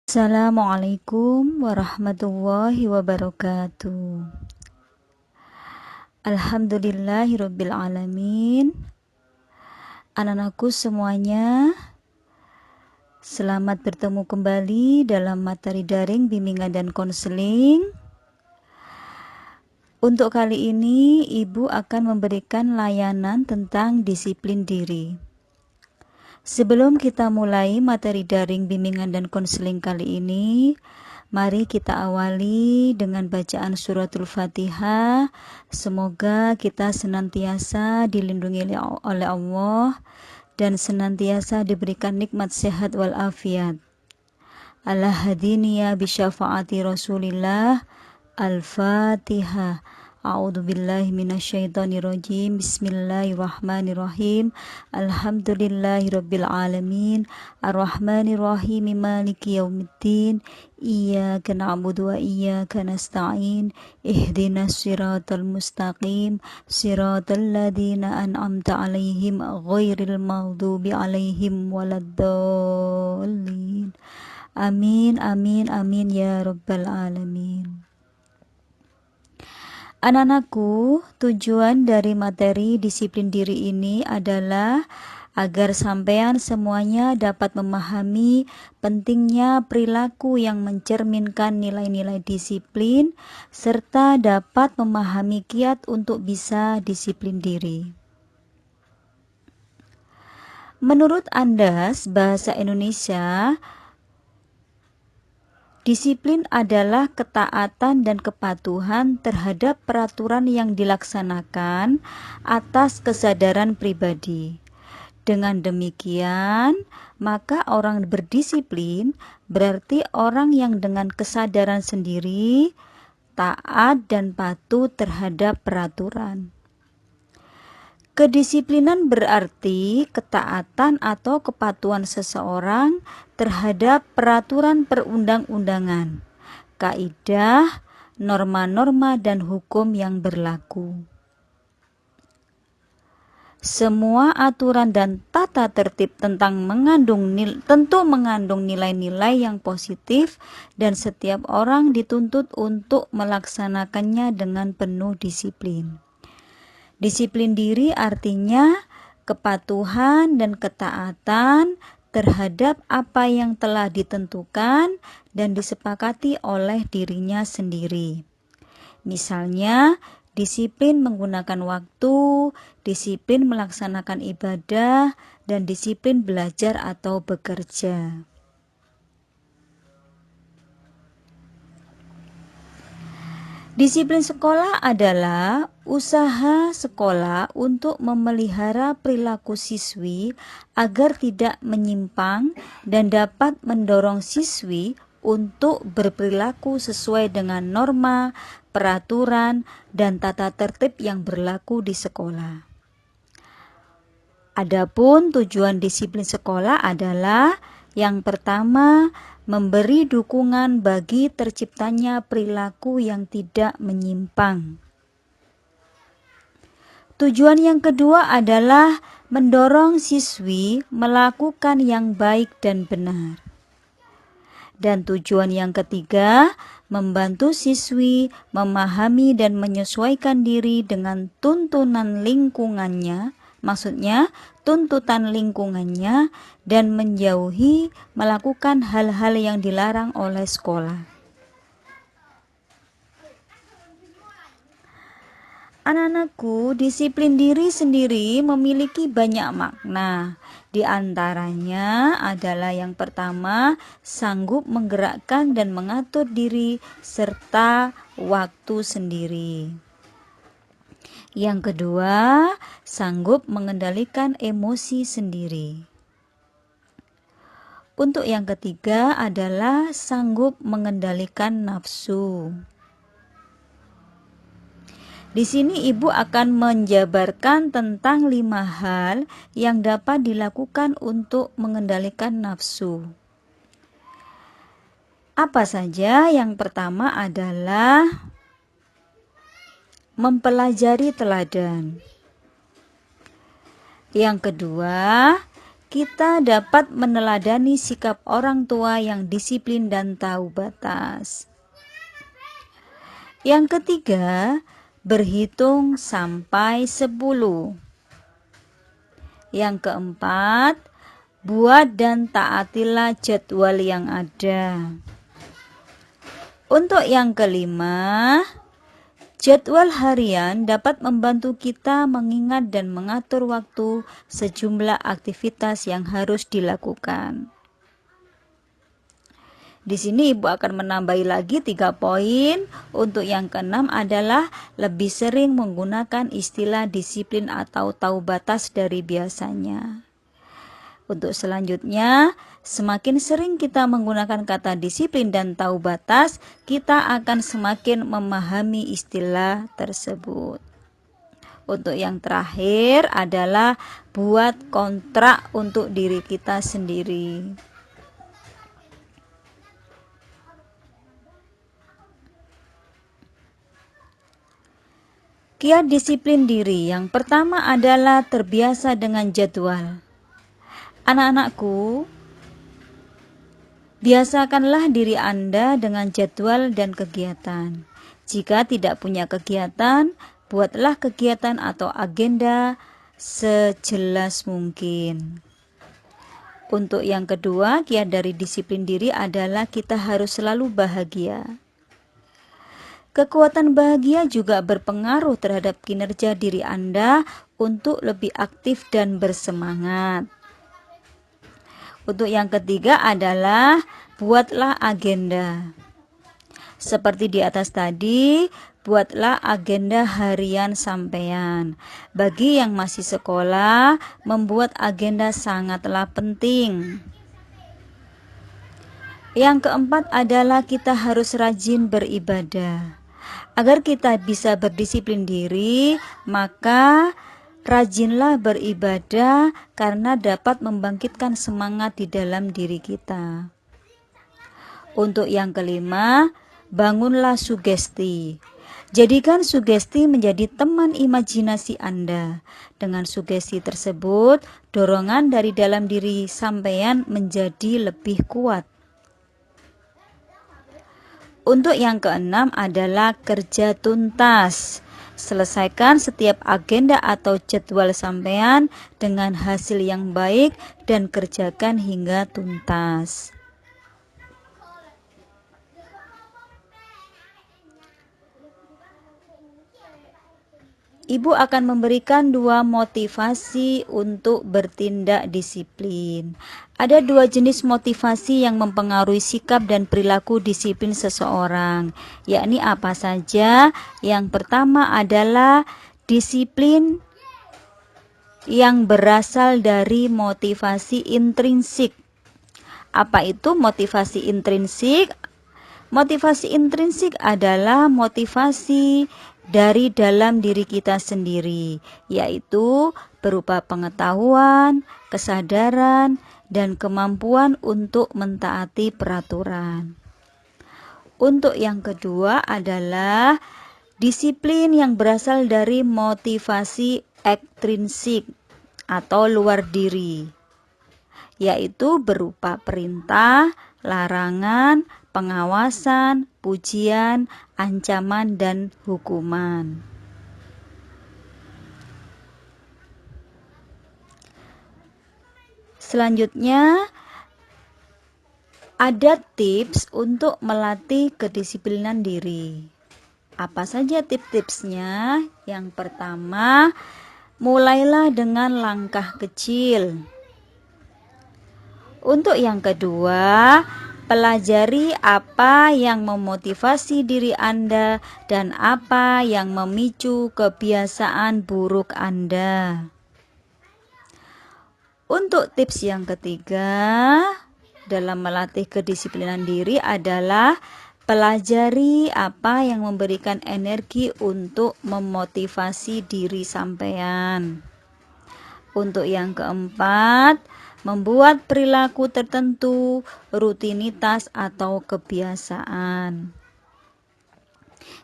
Assalamualaikum warahmatullahi wabarakatuh. Alhamdulillahirabbil alamin. Anak-anakku semuanya, selamat bertemu kembali dalam materi daring bimbingan dan konseling. Untuk kali ini, Ibu akan memberikan layanan tentang disiplin diri. Sebelum kita mulai materi daring bimbingan dan konseling kali ini, mari kita awali dengan bacaan suratul Fatihah. Semoga kita senantiasa dilindungi oleh Allah dan senantiasa diberikan nikmat sehat walafiat. Ala hadiniya bisyafaati Rasulillah. Al-Fatihah. A'udzubillahi minasyaitonirrajim. Bismillahirrahmanirrahim. Alhamdulillahirabbil alamin. Arrahmanirrahim. Maliki yaumiddin. Iyyaka na'budu wa iyyaka nasta'in. Ihdinas siratal mustaqim. Siratal ladzina an'amta 'alaihim ghairil maghdubi 'alaihim waladdallin. Amin amin amin ya rabbal alamin. Anak-anakku, tujuan dari materi disiplin diri ini adalah agar sampean semuanya dapat memahami pentingnya perilaku yang mencerminkan nilai-nilai disiplin serta dapat memahami kiat untuk bisa disiplin diri. Menurut Andas Bahasa Indonesia, disiplin adalah ketaatan dan kepatuhan terhadap peraturan yang dilaksanakan atas kesadaran pribadi. Dengan demikian, maka orang berdisiplin berarti orang yang dengan kesadaran sendiri taat dan patuh terhadap peraturan. Kedisiplinan berarti ketaatan atau kepatuhan seseorang terhadap peraturan perundang-undangan, kaidah, norma-norma, dan hukum yang berlaku. Semua aturan dan tata tertib tentu mengandung nilai-nilai yang positif dan setiap orang dituntut untuk melaksanakannya dengan penuh disiplin. Disiplin diri artinya kepatuhan dan ketaatan terhadap apa yang telah ditentukan dan disepakati oleh dirinya sendiri. Misalnya, disiplin menggunakan waktu, disiplin melaksanakan ibadah, dan disiplin belajar atau bekerja. Disiplin sekolah adalah usaha sekolah untuk memelihara perilaku siswi agar tidak menyimpang dan dapat mendorong siswi untuk berperilaku sesuai dengan norma, peraturan, dan tata tertib yang berlaku di sekolah. Adapun tujuan disiplin sekolah adalah yang pertama, memberi dukungan bagi terciptanya perilaku yang tidak menyimpang. Tujuan yang kedua adalah mendorong siswi melakukan yang baik dan benar. Dan tujuan yang ketiga, membantu siswi memahami dan menyesuaikan diri dengan tuntunan lingkungannya, maksudnya tuntutan lingkungannya, dan menjauhi melakukan hal-hal yang dilarang oleh sekolah. Anak-anakku, disiplin diri sendiri memiliki banyak makna. Di antaranya adalah yang pertama, sanggup menggerakkan dan mengatur diri serta waktu sendiri. Yang kedua, sanggup mengendalikan emosi sendiri. Untuk yang ketiga adalah sanggup mengendalikan nafsu. Di sini Ibu akan menjabarkan tentang 5 hal yang dapat dilakukan untuk mengendalikan nafsu. Apa saja? Yang pertama adalah mempelajari teladan. Yang kedua, kita dapat meneladani sikap orang tua yang disiplin dan tahu batas. Yang ketiga, berhitung sampai 10. Yang keempat, buat dan taatilah jadwal yang ada. Untuk yang kelima, jadwal harian dapat membantu kita mengingat dan mengatur waktu sejumlah aktivitas yang harus dilakukan. Di sini Ibu akan menambahi lagi 3 poin. Untuk yang keenam adalah lebih sering menggunakan istilah disiplin atau tahu batas dari biasanya. Untuk selanjutnya, semakin sering kita menggunakan kata disiplin dan tahu batas, kita akan semakin memahami istilah tersebut. Untuk yang terakhir adalah buat kontrak untuk diri kita sendiri. Kiat disiplin diri yang pertama adalah terbiasa dengan jadwal. Anak-anakku, biasakanlah diri Anda dengan jadwal dan kegiatan. Jika tidak punya kegiatan, buatlah kegiatan atau agenda sejelas mungkin. Untuk yang kedua, kiat dari disiplin diri adalah kita harus selalu bahagia. Kekuatan bahagia juga berpengaruh terhadap kinerja diri Anda untuk lebih aktif dan bersemangat. Untuk yang ketiga adalah buatlah agenda. Seperti di atas tadi, buatlah agenda harian sampean. Bagi yang masih sekolah, membuat agenda sangatlah penting. Yang keempat adalah kita harus rajin beribadah. Agar kita bisa berdisiplin diri, maka rajinlah beribadah karena dapat membangkitkan semangat di dalam diri kita. Untuk yang kelima, bangunlah sugesti. Jadikan sugesti menjadi teman imajinasi Anda. Dengan sugesti tersebut, dorongan dari dalam diri sampean menjadi lebih kuat. Untuk yang keenam adalah kerja tuntas. Selesaikan setiap agenda atau jadwal sampean dengan hasil yang baik dan kerjakan hingga tuntas. Ibu akan memberikan 2 motivasi untuk bertindak disiplin. Ada 2 jenis motivasi yang mempengaruhi sikap dan perilaku disiplin seseorang, yakni apa saja? Yang pertama adalah disiplin yang berasal dari motivasi intrinsik. Apa itu motivasi intrinsik? Motivasi intrinsik adalah motivasi dari dalam diri kita sendiri, yaitu berupa pengetahuan, kesadaran, dan kemampuan untuk mentaati peraturan. Untuk yang kedua adalah disiplin yang berasal dari motivasi ekstrinsik atau luar diri, yaitu berupa perintah, larangan, pengawasan, pujian, ancaman, dan hukuman. Selanjutnya, ada tips untuk melatih kedisiplinan diri. Apa saja tips-tipsnya? Yang pertama, mulailah dengan langkah kecil. Untuk yang kedua, pelajari apa yang memotivasi diri Anda dan apa yang memicu kebiasaan buruk Anda. Untuk tips yang ketiga dalam melatih kedisiplinan diri adalah pelajari apa yang memberikan energi untuk memotivasi diri sampean. Untuk yang keempat, membuat perilaku tertentu, rutinitas atau kebiasaan.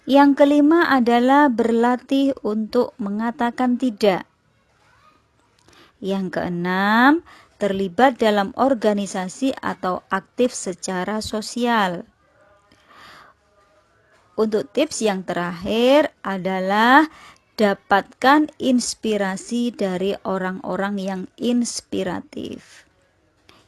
Yang kelima adalah berlatih untuk mengatakan tidak. Yang keenam, terlibat dalam organisasi atau aktif secara sosial. Untuk tips yang terakhir adalah dapatkan inspirasi dari orang-orang yang inspiratif.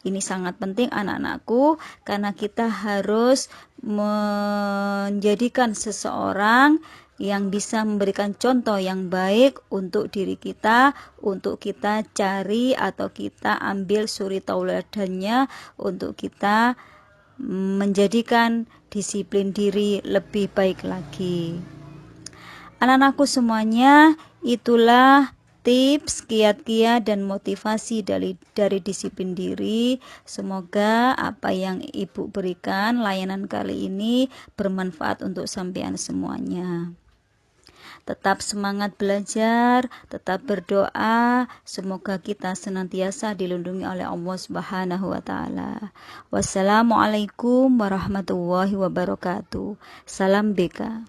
Ini sangat penting anak-anakku, karena kita harus menjadikan seseorang yang bisa memberikan contoh yang baik untuk diri kita, untuk kita cari atau kita ambil suri tauladannya untuk kita menjadikan disiplin diri lebih baik lagi. Anak-anakku semuanya, itulah tips, kiat-kiat dan motivasi dari disiplin diri. Semoga apa yang Ibu berikan layanan kali ini bermanfaat untuk sampean semuanya. Tetap semangat belajar, tetap berdoa, semoga kita senantiasa dilindungi oleh Allah Subhanahu wa taala. Wassalamualaikum warahmatullahi wabarakatuh. Salam BK.